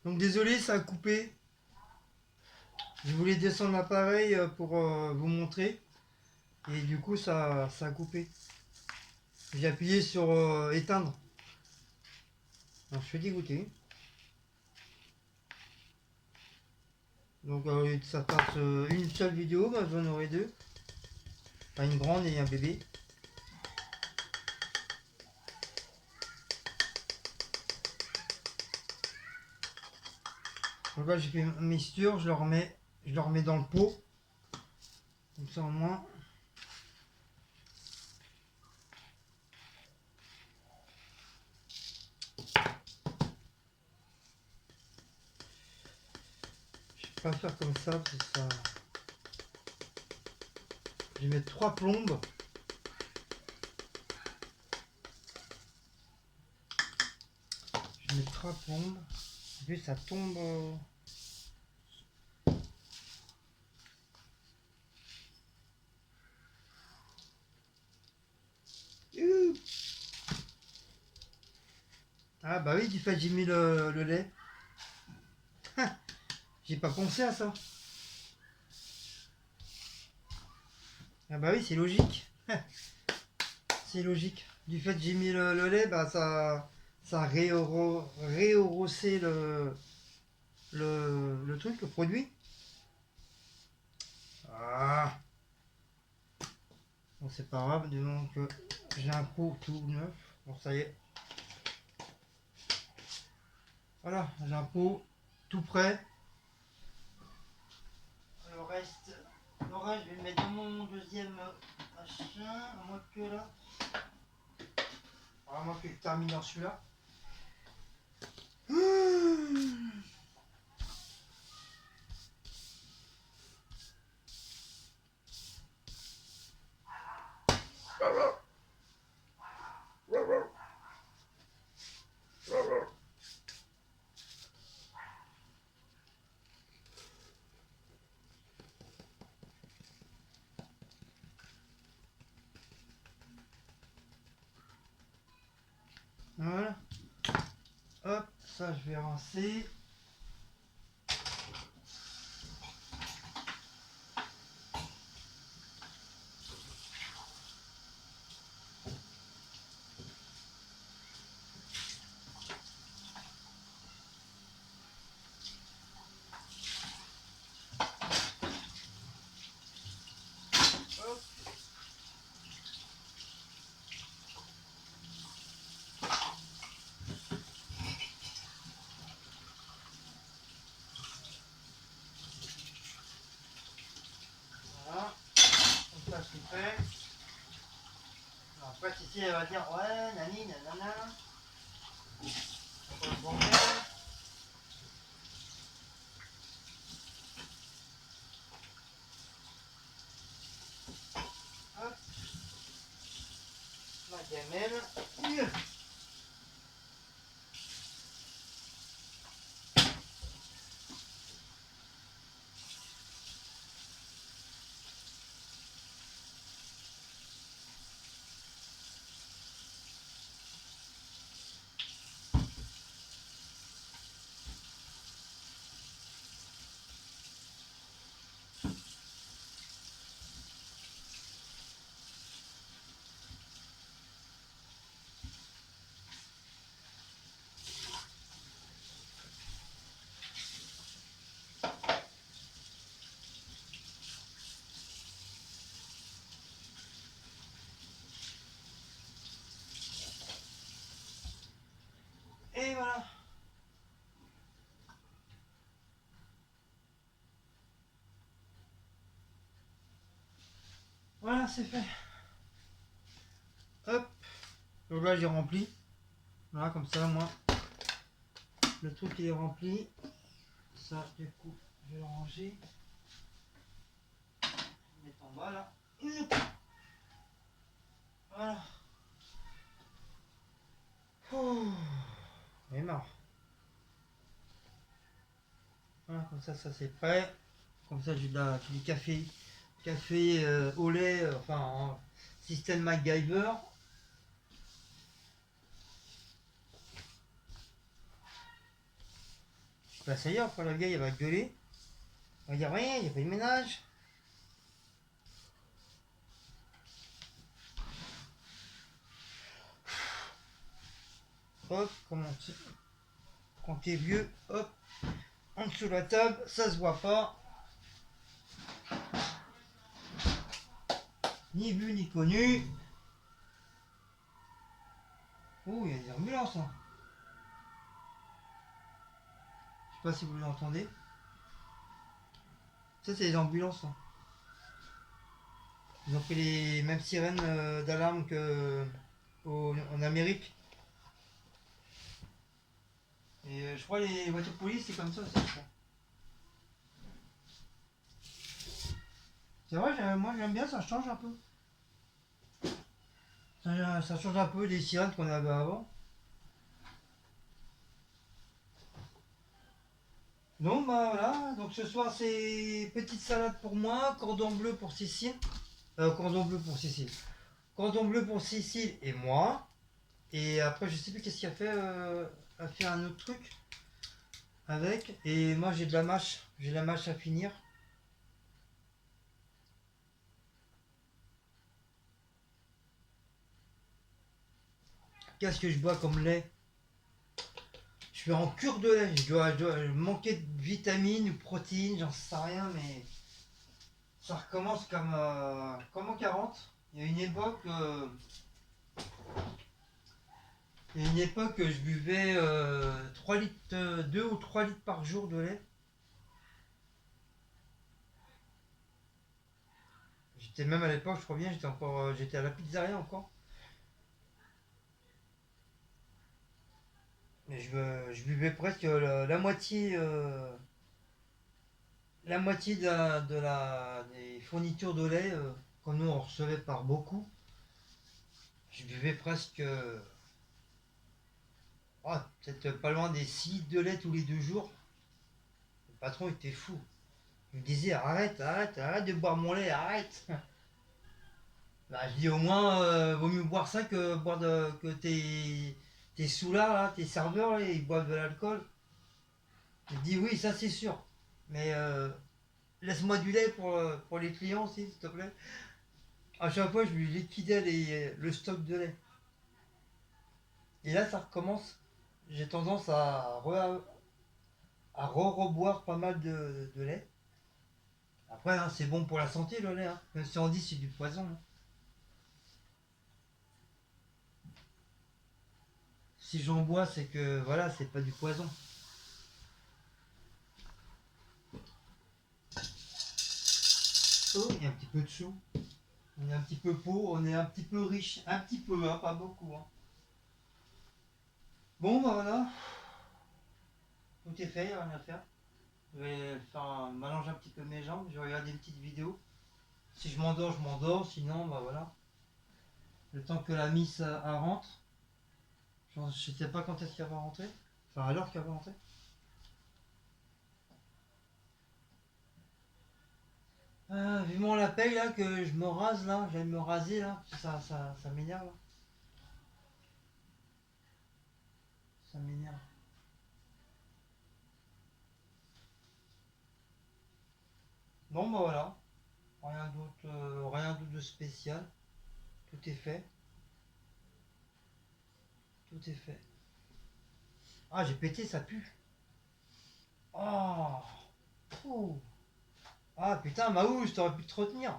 Donc désolé, ça a coupé. Je voulais descendre l'appareil pour vous montrer. Et du coup, ça a coupé. J'ai appuyé sur éteindre. Alors, je suis dégoûté. Donc ça passe une seule vidéo, bah, j'en aurai deux. Enfin, une grande et un bébé. Donc là, j'ai fait mes mixture, je le remets dans le pot. Comme ça, au moins. Je vais pas faire comme ça, parce que ça. Je vais mettre 3 plombes. Je vais mettre 3 plombes. En plus, ça tombe. Ah bah oui, du fait j'ai mis le lait. J'ai pas pensé à ça. Ah bah oui, c'est logique. C'est logique. Du fait que j'ai mis le lait, bah ça a réhaussé le truc, le produit. Ah. Bon, c'est pas grave, du moment que j'ai un pot tout neuf. Bon, ça y est. Voilà, j'ai un pot tout prêt. Le reste, je vais le mettre dans mon deuxième machin, à moins que là. À moins que je termine dans celui-là. Voilà. Hop, ça je vais rincer. Hop. Voilà. Comme ça c'est fait. Alors, après Cécile elle va dire ouais, nani, nanana. On va le bordel. Hop. La gamelle. Et voilà. Voilà, c'est fait. Hop. Donc là j'ai rempli. Voilà, comme ça moi. Le truc il est rempli. Ça du coup je vais le ranger. Je vais le mettre en bas là. Voilà. Oh, j'en ai marre. Voilà, comme ça c'est prêt. Comme ça j'ai du café au lait, enfin en système MacGyver. Bah ça y est, après la vieille elle va gueuler. On va dire rien, il n'y a pas de ménage. Hop, quand t'es vieux, hop, en dessous de la table, ça se voit pas. Ni vu ni connu. Oh, il y a des ambulances là. Je sais pas si vous l'entendez. Ça c'est les ambulances là. Ils ont pris les mêmes sirènes d'alarme que en Amérique. Et je crois les voitures de police c'est comme ça aussi, je crois. C'est vrai, moi j'aime bien, ça change un peu. Ça change un peu des sirènes qu'on avait avant. Donc bah voilà, donc ce soir c'est petite salade pour moi, cordon bleu pour Cécile. Cordon bleu pour Cécile. Cordon bleu pour Cécile et moi. Et après je sais plus qu'est-ce qu'il a fait. A fait un autre truc avec. Et moi j'ai de la mâche. J'ai de la mâche à finir. Qu'est-ce que je bois comme lait? Je suis en cure de lait. Je dois manquer de vitamines ou protéines, j'en sais rien, mais ça recommence comme en 40. Il y a une époque, je buvais 3 litres, 2 ou 3 litres par jour de lait. J'étais même à l'époque, je crois bien, j'étais à la pizzeria encore. Et je buvais presque la moitié des fournitures de lait quand nous on recevait par beaucoup. Je buvais presque peut-être pas loin des 6 litres de lait tous les 2 jours. Le patron était fou. Il me disait arrête, arrête, arrête de boire mon lait, arrête. Bah, je dis au moins, vaut mieux boire ça que que tes sous-là, là, tes serveurs, là, ils boivent de l'alcool. Je dis oui, ça c'est sûr. Mais laisse-moi du lait pour les clients aussi, s'il te plaît. À chaque fois, je lui liquidais le stock de lait. Et là, ça recommence. J'ai tendance à reboire pas mal de lait. Après, hein, c'est bon pour la santé le lait. Hein. Même si on dit c'est du poison. Hein. Si j'en bois, c'est que voilà, c'est pas du poison. Oh, il y a un petit peu de sous. On est un petit peu pauvre, on est un petit peu riche. Un petit peu, hein, pas beaucoup. Hein. Bon, bah voilà. Tout est fait, il n'y a rien à faire. Je vais m'allonger un petit peu mes jambes. Je vais regarder une petite vidéo. Si je m'endors, je m'endors. Sinon, bah voilà. Le temps que la miss rentre. Je ne sais pas quand est-ce qu'elle va rentrer. Enfin, à l'heure qu'elle va rentrer. Vivement la paye là, que je me rase là. J'aime me raser là. Ça m'énerve. Ça m'énerve. Bon, bah voilà. Rien d'autre de spécial. Tout est fait. Tout est fait. Ah, j'ai pété, ça pue. Oh, oh. Ah putain, Maousse, t'aurais pu te retenir.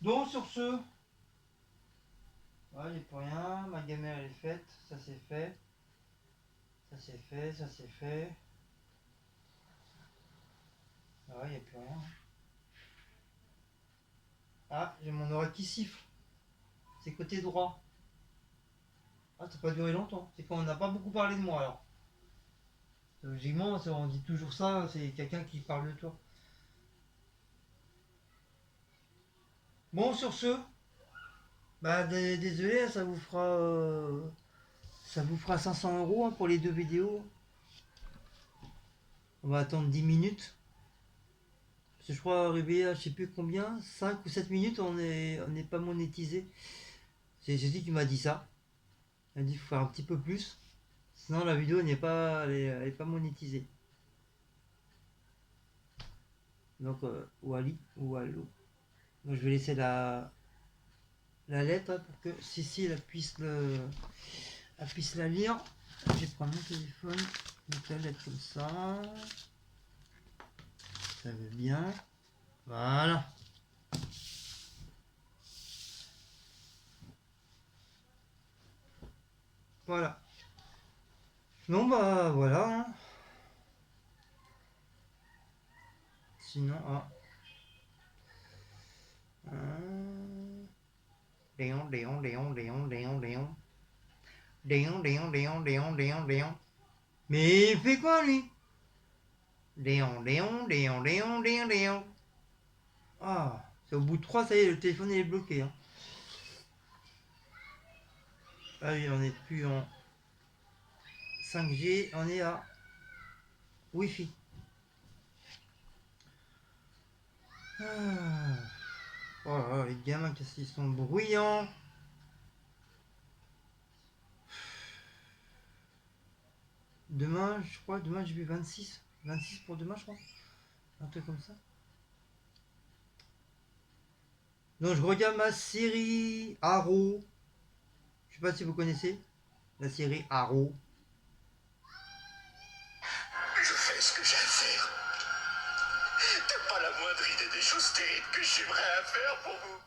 Donc sur ce, il n'y a plus rien. Ma gamelle elle est faite. Ça c'est fait. Ça c'est fait. Ça c'est fait. Il n'y a plus rien. Ah, j'ai mon oreille qui siffle. C'est côté droit. Ah, ça n'a pas duré longtemps. C'est qu'on n'a pas beaucoup parlé de moi alors. Logiquement, on dit toujours ça, c'est quelqu'un qui parle de toi. Bon, sur ce, bah désolé, ça vous fera 500 € hein, pour les 2 vidéos. On va attendre 10 minutes. Parce que je crois arriver à je sais plus combien, 5 ou 7 minutes, on n'est pas monétisé. C'est Jésus qui m'a dit ça. Il m'a dit qu'il faut faire un petit peu plus. Sinon la vidéo n'est pas, elle est pas monétisée. Donc Wally ou Wallo. Donc je vais laisser la lettre pour que Cécile elle puisse la lire. Je vais prendre mon téléphone, mettre la lettre comme ça. Ça veut bien. Voilà. Voilà. Non bah voilà. Hein. Sinon, Léon, Léon, Léon, Léon, Léon, Léon. Léon, Léon, Léon, Léon, Léon, Léon. Mais il fait quoi lui? Léon, Léon, Léon, Léon, Léon, Léon. Ah, c'est au bout de 3, ça y est, le téléphone il est bloqué. Hein. Ah oui, on n'est plus en 5G, on est à Wi-Fi. Ah. Oh là là, les gamins, qu'est-ce qu'ils sont bruyants. Demain, je crois, demain j'ai vu 26. 26 pour demain, je crois. Un truc comme ça. Donc je regarde ma série Arrow. Je sais pas si vous connaissez la série Arrow. Je fais ce que j'ai à faire. T'as pas la moindre idée des choses terribles que je suis prêt à faire pour vous.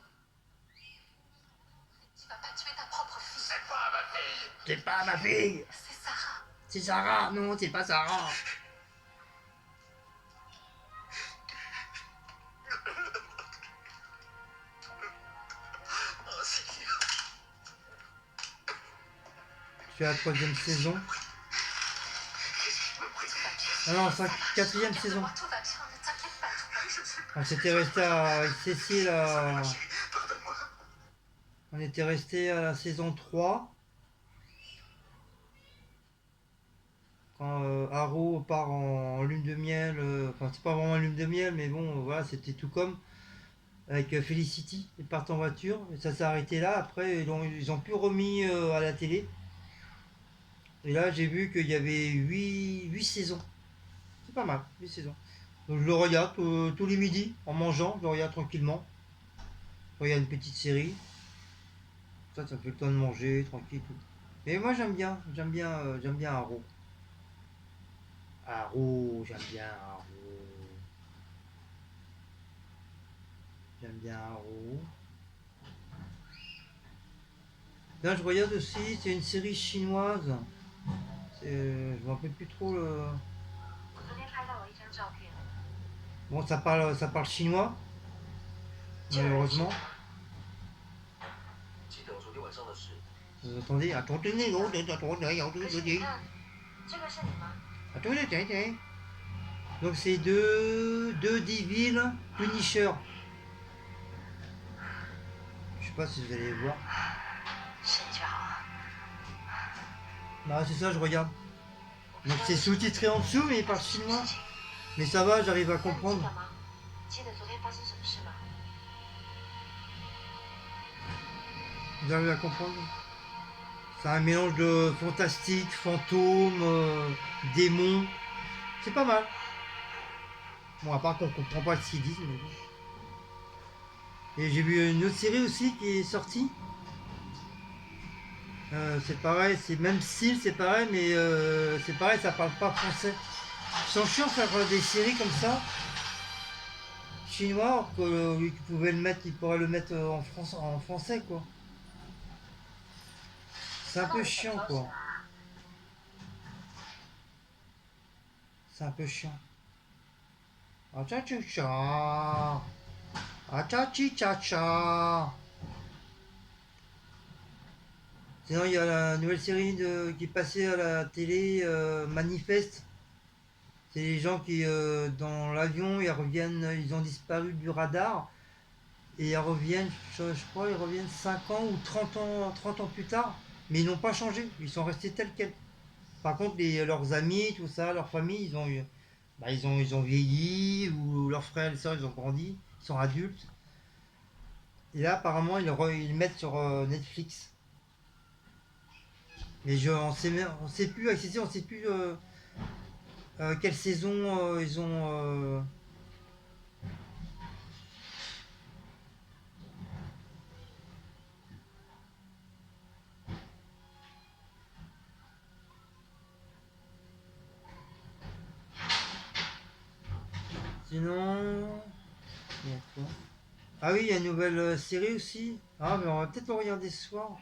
Tu vas pas tuer ta propre fille. C'est pas ma fille. C'est pas ma fille. C'est Sarah. C'est Sarah. Non, c'est pas Sarah. Oh, Sylvia. Je suis à la 3e saison. Qu'est-ce qui me prie? Ah non, c'est la 4e saison. Tout va bien, ne t'inquiète pas, tout va bien. Je sais pas. On s'était resté avec Cécile à... Pardonne-moi. On était resté à la saison 3. Quand Arrow part en lune de miel. Enfin, c'est pas vraiment une lune de miel, mais bon, voilà, c'était tout comme. Avec Felicity, ils partent en voiture. Et ça s'est arrêté là. Après, ils ont pu remis à la télé. Et là, j'ai vu qu'il y avait 8 saisons. C'est pas mal, 8 saisons. Donc je le regarde tous les midis en mangeant. Je le regarde tranquillement. Je regarde une petite série. Ça me fait le temps de manger, tranquille. Tout. Et moi j'aime bien Arrow. Arrow, j'aime bien Arrow. J'aime bien Arrow. Là je regarde aussi, c'est une série chinoise. Je me rappelle plus trop le. 我昨天拍到了一张照片， Bon, ça parle chinois, 这个人是 malheureusement. 记得昨天晚上的事。 Vous entendez? Attendez, non, 可是你看，这个是你吗？ Attendez, tiens. Donc c'est deux Devil Punisher. Je sais pas si vous allez voir. 是就好啊。 Bah c'est ça, je regarde. Donc c'est sous-titré en dessous, mais il parle chinois. Mais ça va, j'arrive à 那你记 comprendre. 得吗？记得昨天发生什么事吗？ J'arrive à comprendre. C'est un mélange de fantastique, fantôme, démon. C'est pas mal. Bon, à part qu'on comprend pas ce qu'ils disent. Mais bon. Et j'ai vu une autre série aussi qui est sortie. C'est pareil, c'est même style, c'est pareil, mais c'est pareil, ça parle pas français. Ils sont chiants de faire des séries comme ça, chinois, alors que lui qui pouvait le mettre, il pourrait le mettre en français quoi. C'est un peu chiant quoi. C'est un peu chiant. Ah tcha tcha tcha. Ah tcha tcha tcha tcha. Sinon il y a la nouvelle série qui est passée à la télé, Manifeste. C'est les gens qui, dans l'avion, ils reviennent, ils ont disparu du radar. Et ils reviennent, je crois, ils reviennent 5 ans ou 30 ans plus tard. Mais ils n'ont pas changé, ils sont restés tels quels. Par contre, leurs amis, tout ça, leur famille, ils ont eu, bah, ils ont vieilli, ou leurs frères et leurs sœurs, ils ont grandi, ils sont adultes. Et là, apparemment, ils le mettent sur Netflix. Mais on sait plus, avec CC, on sait plus quelle saison ils ont. Sinon. Il y a quoi? Ah oui, il y a une nouvelle série aussi. Ah, mais on va peut-être le regarder ce soir.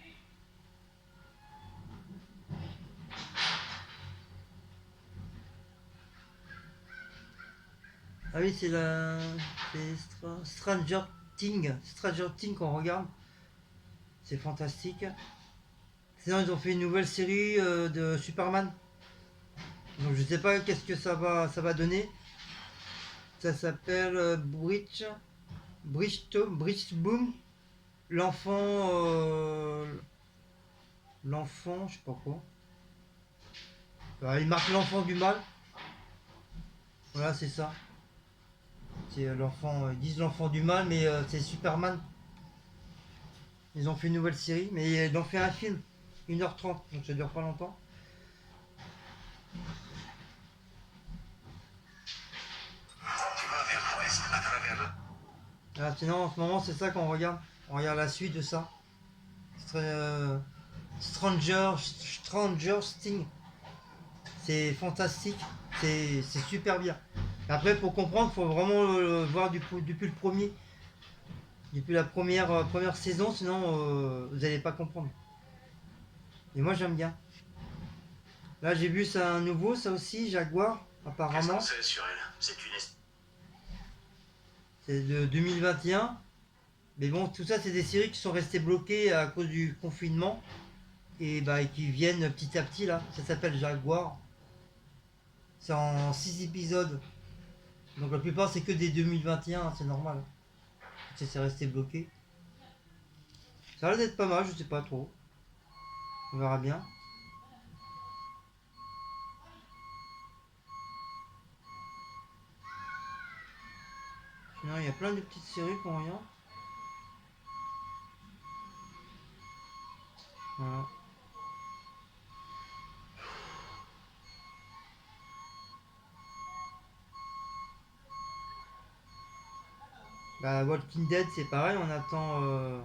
Ah oui, c'est Stranger Things. Stranger Things qu'on regarde. C'est fantastique. Sinon, ils ont fait une nouvelle série de Superman. Donc, je sais pas qu'est-ce que ça va donner. Ça s'appelle Bridge Boom. L'enfant. L'enfant, je sais pas quoi. Il marque l'enfant du mal. Voilà, c'est ça. C'est l'enfant. Ils disent l'enfant du mal, mais c'est Superman. Ils ont fait une nouvelle série, mais ils ont fait un film. 1h30, donc ça dure pas longtemps. Tu vas vers l'ouest, à travers le... Ah, sinon, en ce moment, c'est ça qu'on regarde. On regarde la suite de ça. Stranger Things. C'est fantastique. C'est super bien. Après, pour comprendre, il faut vraiment le voir depuis le premier. Depuis la première saison, sinon vous n'allez pas comprendre. Et moi, j'aime bien. Là, j'ai vu ça un nouveau, ça aussi, Jaguar, Qu'est-ce apparemment. qu'on sait sur elle? C'est une... C'est de 2021. Mais bon, tout ça, c'est des séries qui sont restées bloquées à cause du confinement. Et bah, qui viennent petit à petit, là. Ça s'appelle Jaguar. C'est en 6 épisodes. Donc la plupart, c'est que des 2021, hein, c'est normal. C'est resté bloqué. Ça a l'air d'être pas mal, je sais pas trop. On verra bien. Sinon, il y a plein de petites séries qu'on regarde. Voilà. Bah, Walking Dead, c'est pareil, on attend.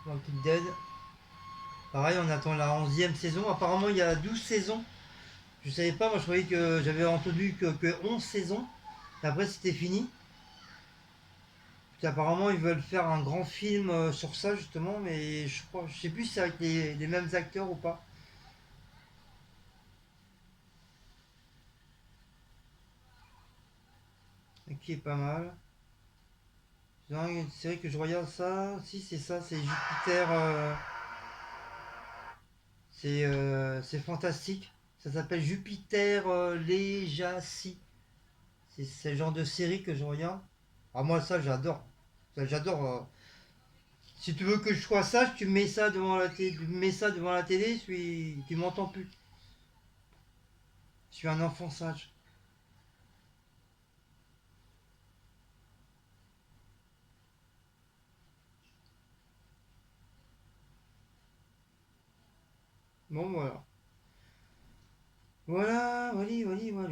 Walking Dead. Pareil, on attend la 11e saison. Apparemment, il y a 12 saisons. Je savais pas, moi je croyais que j'avais entendu que 11 saisons. Et après, c'était fini. Puis apparemment, ils veulent faire un grand film sur ça, justement. Mais je sais plus si c'est avec les mêmes acteurs ou pas. Et qui est pas mal. Sinon, il y a une série que je regarde ça. Si, c'est ça, c'est Jupiter. C'est fantastique. Ça s'appelle Jupiter Legacy. C'est le genre de série que je regarde. Ah, moi, ça, j'adore. Ça, j'adore. Si tu veux que je sois sage, tu mets ça devant la télé, tu m'entends plus. Je suis un enfant sage. Bon, voilà. Voilà, voilà.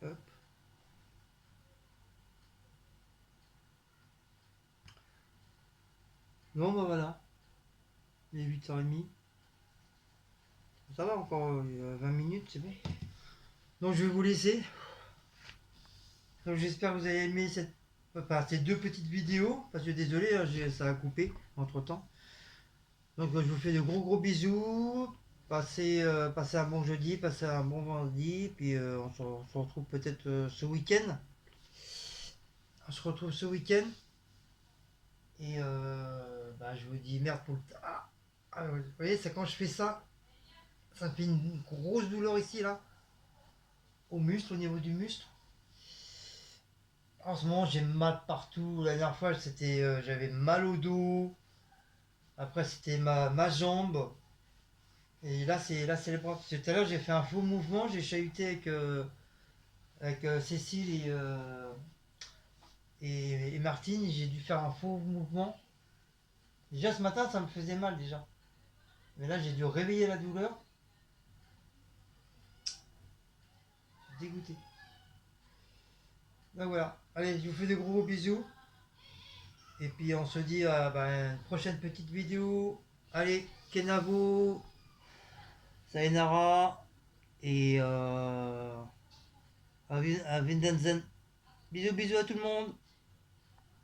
Hop. Bon, bah voilà. Il est 8h30. Ça va encore 20 minutes, c'est bon. Donc, je vais vous laisser. Donc, j'espère que vous avez aimé ces deux petites vidéos. Parce que désolé, hein, ça a coupé entre temps. Donc, je vous fais de gros bisous. Passez un bon jeudi, passez un bon vendredi. Puis, on se retrouve peut-être ce week-end. On se retrouve ce week-end. Et bah, je vous dis merde pour le. Vous voyez, c'est quand je fais ça, ça me fait une grosse douleur ici, là. Au muscle, au niveau du muscle. En ce moment, j'ai mal partout. La dernière fois, j'avais mal au dos. Après, c'était ma jambe. Et là, c'est les bras. Parce que tout à l'heure, j'ai fait un faux mouvement. J'ai chahuté avec Cécile et Martine, j'ai dû faire un faux mouvement. Déjà ce matin, ça me faisait mal déjà. Mais là, j'ai dû réveiller la douleur. Je suis dégoûté. Donc voilà. Allez, je vous fais de gros bisous. Et puis on se dit à une prochaine petite vidéo. Allez, Kenavo, Sayonara et à Vindenzen. Bisous bisous à tout le monde.